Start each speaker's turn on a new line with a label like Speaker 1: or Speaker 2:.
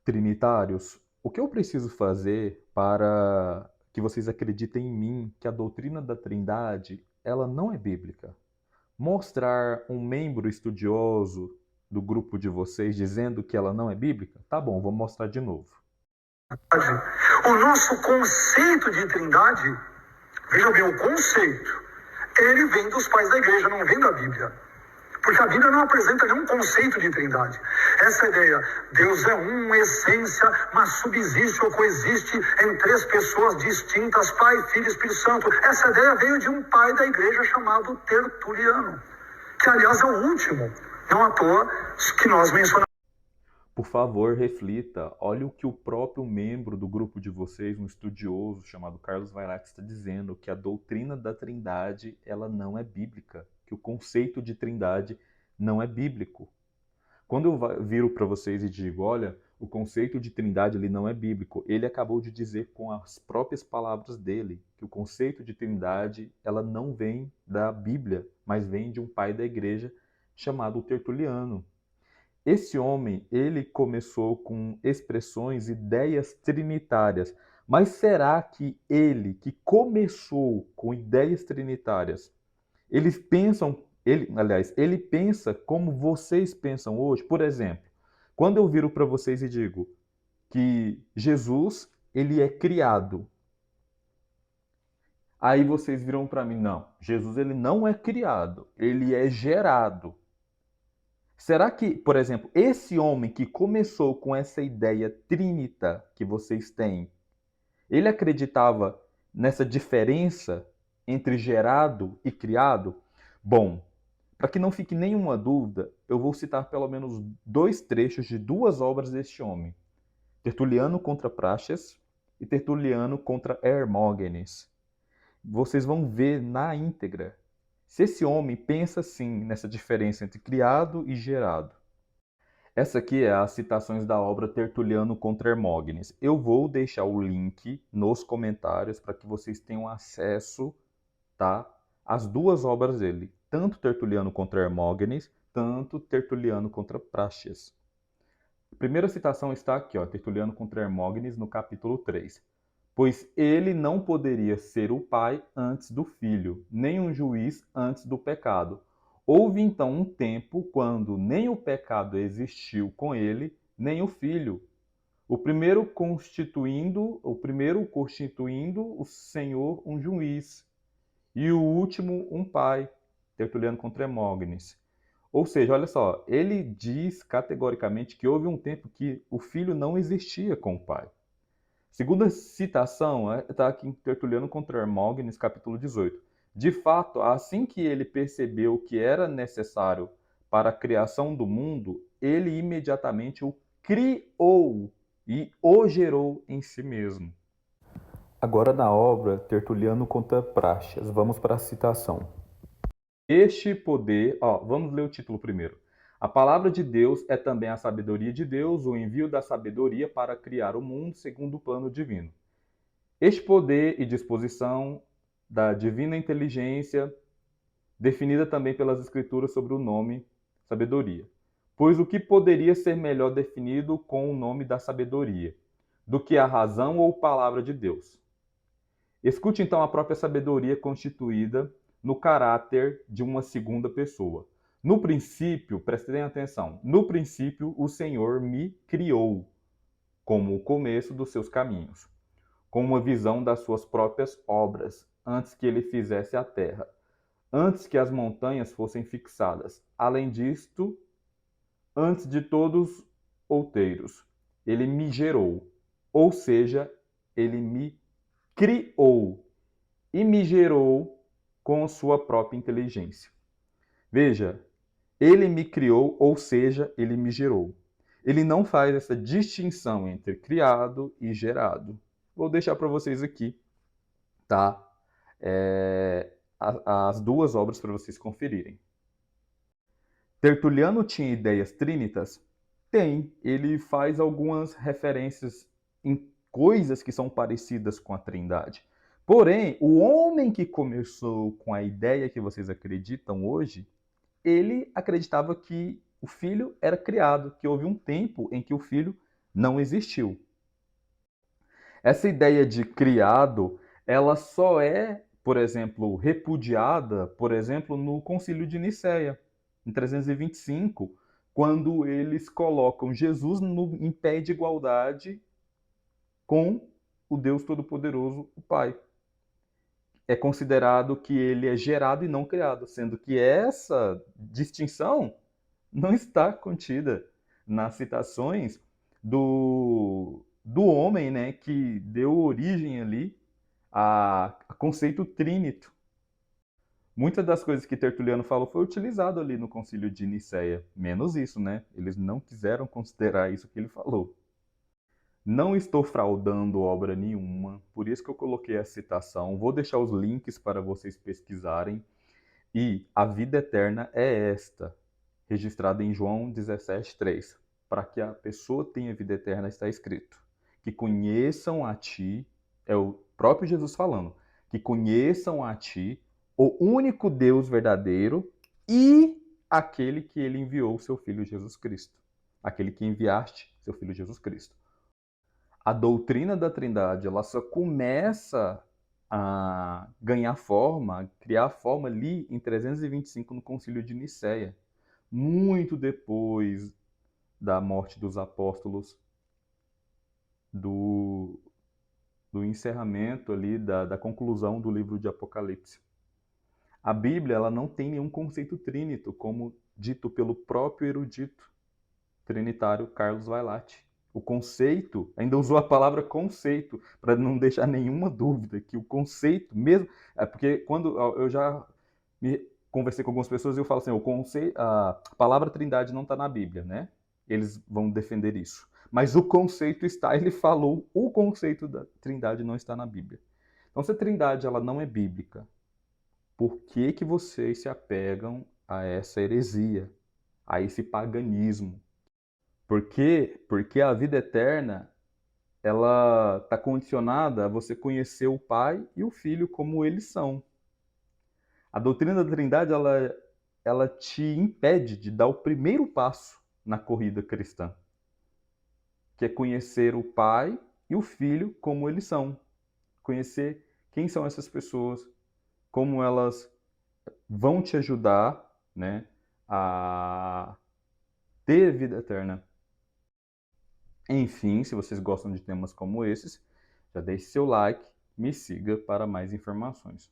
Speaker 1: Trinitários, o que eu preciso fazer para que vocês acreditem em mim que a doutrina da Trindade, ela não é bíblica? Mostrar um membro estudioso do grupo de vocês dizendo que ela não é bíblica? Tá bom, vou mostrar de novo.
Speaker 2: O nosso conceito de trindade, veja bem, o conceito, ele vem dos pais da igreja, não vem da Bíblia. Porque a Bíblia não apresenta nenhum conceito de trindade. Essa ideia, Deus é uma essência, mas subsiste ou coexiste em três pessoas distintas, Pai, Filho e Espírito Santo. Essa ideia veio de um pai da igreja chamado Tertuliano, que aliás é o último, não à toa, que nós mencionamos.
Speaker 1: Por favor, reflita. Olha o que o próprio membro do grupo de vocês, um estudioso chamado Carlos Weirach, está dizendo, que a doutrina da Trindade, ela não é bíblica, que o conceito de Trindade não é bíblico. Quando eu viro para vocês e digo, olha, o conceito de Trindade ele não é bíblico, ele acabou de dizer com as próprias palavras dele que o conceito de Trindade ela não vem da Bíblia, mas vem de um pai da igreja chamado Tertuliano. Esse homem, ele começou com expressões, ideias trinitárias. Mas será que ele, que começou com ideias trinitárias, eles pensam, ele pensa como vocês pensam hoje? Por exemplo, quando eu viro para vocês e digo que Jesus, ele é criado, aí vocês viram para mim, não, Jesus ele não é criado, ele é gerado. Será que, por exemplo, esse homem que começou com essa ideia trínita que vocês têm, ele acreditava nessa diferença entre gerado e criado? Bom, para que não fique nenhuma dúvida, eu vou citar pelo menos dois trechos de duas obras deste homem: Tertuliano contra Práxeas e Tertuliano contra Hermógenes. Vocês vão ver na íntegra se esse homem pensa assim nessa diferença entre criado e gerado. Essa aqui é as citações da obra Tertuliano contra Hermógenes. Eu vou deixar o link nos comentários para que vocês tenham acesso, tá, às duas obras dele, tanto Tertuliano contra Hermógenes, tanto Tertuliano contra Práxeas. A primeira citação está aqui, ó, Tertuliano contra Hermógenes, no capítulo 3. Pois ele não poderia ser o pai antes do filho, nem um juiz antes do pecado. Houve então um tempo quando nem o pecado existiu com ele, nem o filho. O primeiro constituindo o Senhor um juiz, e o último um pai. Tertuliano contra Hermógenes. Ou seja, olha só, ele diz categoricamente que houve um tempo que o filho não existia com o pai. Segunda citação está aqui em Tertuliano contra Hermógenes, capítulo 18. De fato, assim que ele percebeu que era necessário para a criação do mundo, ele imediatamente o criou e o gerou em si mesmo. Agora na obra Tertuliano contra Práxeas, vamos para a citação. Este poder, vamos ler o título primeiro. A palavra de Deus é também a sabedoria de Deus, o envio da sabedoria para criar o mundo segundo o plano divino. Este poder e disposição da divina inteligência, definida também pelas Escrituras sobre o nome sabedoria. Pois o que poderia ser melhor definido com o nome da sabedoria, do que a razão ou palavra de Deus? Escute então a própria sabedoria constituída no caráter de uma segunda pessoa. No princípio, prestem atenção, no princípio o Senhor me criou, como o começo dos seus caminhos, com uma visão das suas próprias obras, antes que ele fizesse a terra, antes que as montanhas fossem fixadas. Além disto, antes de todos outeiros, ele me gerou, ou seja, ele me criou e me gerou com sua própria inteligência. Veja, ele me criou, ou seja, ele me gerou. Ele não faz essa distinção entre criado e gerado. Vou deixar para vocês aqui, tá? As duas obras para vocês conferirem. Tertuliano tinha ideias trínitas? Tem. Ele faz algumas referências em coisas que são parecidas com a Trindade. Porém, o homem que começou com a ideia que vocês acreditam hoje, ele acreditava que o filho era criado, que houve um tempo em que o filho não existiu. Essa ideia de criado, ela só é, por exemplo, repudiada, por exemplo, no Concílio de Nicéia, em 325, quando eles colocam Jesus em pé de igualdade com o Deus Todo-Poderoso, o Pai. É considerado que ele é gerado e não criado, sendo que essa distinção não está contida nas citações do homem, né, que deu origem ali a conceito trínito. Muitas das coisas que Tertuliano falou foi utilizado ali no Concílio de Nicéia, menos isso, né? Eles não quiseram considerar isso que ele falou. Não estou fraudando obra nenhuma, por isso que eu coloquei a citação. Vou deixar os links para vocês pesquisarem. E a vida eterna é esta, registrada em João 17:3. Para que a pessoa tenha vida eterna, está escrito: que conheçam a ti, é o próprio Jesus falando, que conheçam a ti, o único Deus verdadeiro e aquele que ele enviou, seu Filho Jesus Cristo. Aquele que enviaste, seu Filho Jesus Cristo. A doutrina da Trindade, ela só começa a ganhar forma, a criar forma ali em 325 no Concílio de Nicéia, muito depois da morte dos apóstolos, do, do encerramento ali, da conclusão do livro de Apocalipse. A Bíblia, ela não tem nenhum conceito trínito, como dito pelo próprio erudito trinitário Carlos Vailate. O conceito, ainda usou a palavra conceito, para não deixar nenhuma dúvida que o conceito mesmo, porque quando eu já conversei com algumas pessoas e eu falo assim, o conceito, a palavra trindade não está na Bíblia, né? Eles vão defender isso. Mas o conceito está, ele falou, o conceito da trindade não está na Bíblia. Então, se a trindade ela não é bíblica, por que que vocês se apegam a essa heresia, a esse paganismo? Por quê? Porque a vida eterna, ela está condicionada a você conhecer o Pai e o Filho como eles são. A doutrina da Trindade, ela te impede de dar o primeiro passo na corrida cristã, que é conhecer o Pai e o Filho como eles são. Conhecer quem são essas pessoas, como elas vão te ajudar, né, a ter vida eterna. Enfim, se vocês gostam de temas como esses, já deixe seu like, me siga para mais informações.